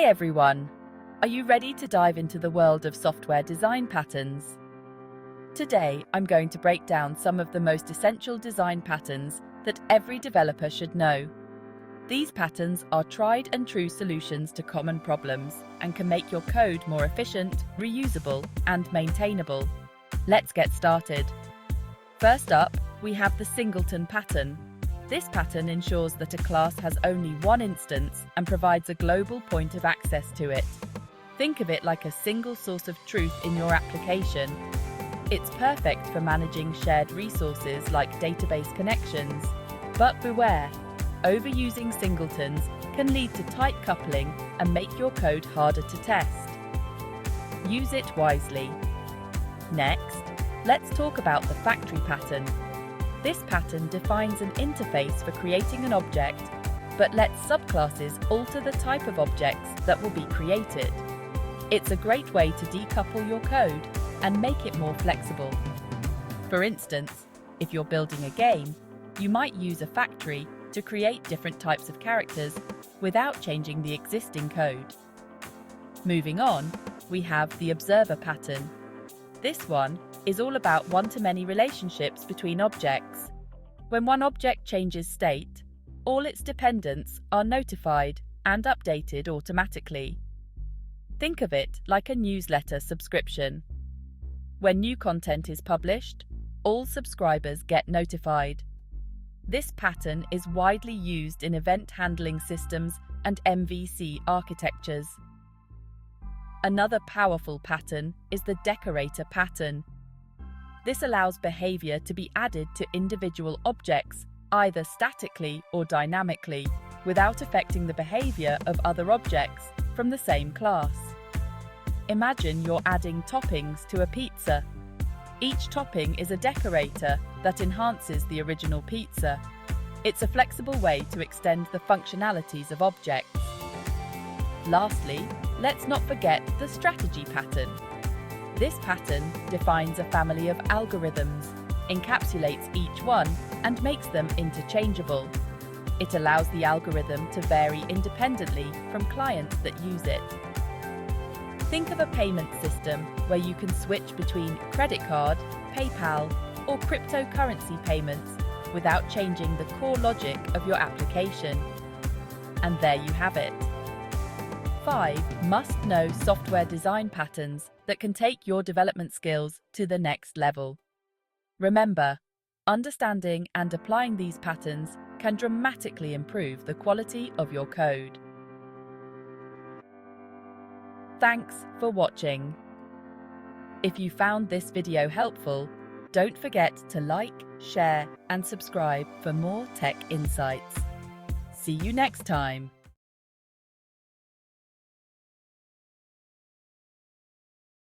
everyone! Are you ready to dive into the world of software design patterns? Today, I'm going to break down some of the most essential design patterns that every developer should know. These patterns are tried and true solutions to common problems and can make your code more efficient, reusable, and maintainable. Let's get started. First up, we have the Singleton Pattern. This pattern ensures that a class has only one instance and provides a global point of access to it. Think of it like a single source of truth in your application. It's perfect for managing shared resources like database connections. But beware, overusing singletons can lead to tight coupling and make your code harder to test. Use it wisely. Next, let's talk about the factory pattern. This pattern defines an interface for creating an object, but lets subclasses alter the type of objects that will be created. It's a great way to decouple your code and make it more flexible. For instance, if you're building a game, you might use a factory to create different types of characters without changing the existing code. Moving on, we have the observer pattern. This one is all about one-to-many relationships between objects. When one object changes state, all its dependents are notified and updated automatically. Think of it like a newsletter subscription. When new content is published, all subscribers get notified. This pattern is widely used in event handling systems and MVC architectures. Another powerful pattern is the Decorator Pattern. This allows behavior to be added to individual objects, either statically or dynamically, without affecting the behavior of other objects from the same class. Imagine you're adding toppings to a pizza. Each topping is a decorator that enhances the original pizza. It's a flexible way to extend the functionalities of objects. Lastly, let's not forget the strategy pattern. This pattern defines a family of algorithms, encapsulates each one, and makes them interchangeable. It allows the algorithm to vary independently from clients that use it. Think of a payment system where you can switch between credit card, PayPal, or cryptocurrency payments without changing the core logic of your application. And there you have it. 5 must-know software design patterns that can take your development skills to the next level. Remember, understanding and applying these patterns can dramatically improve the quality of your code. Thanks for watching. If you found this video helpful, don't forget to like, share, and subscribe for more tech insights. See you next time.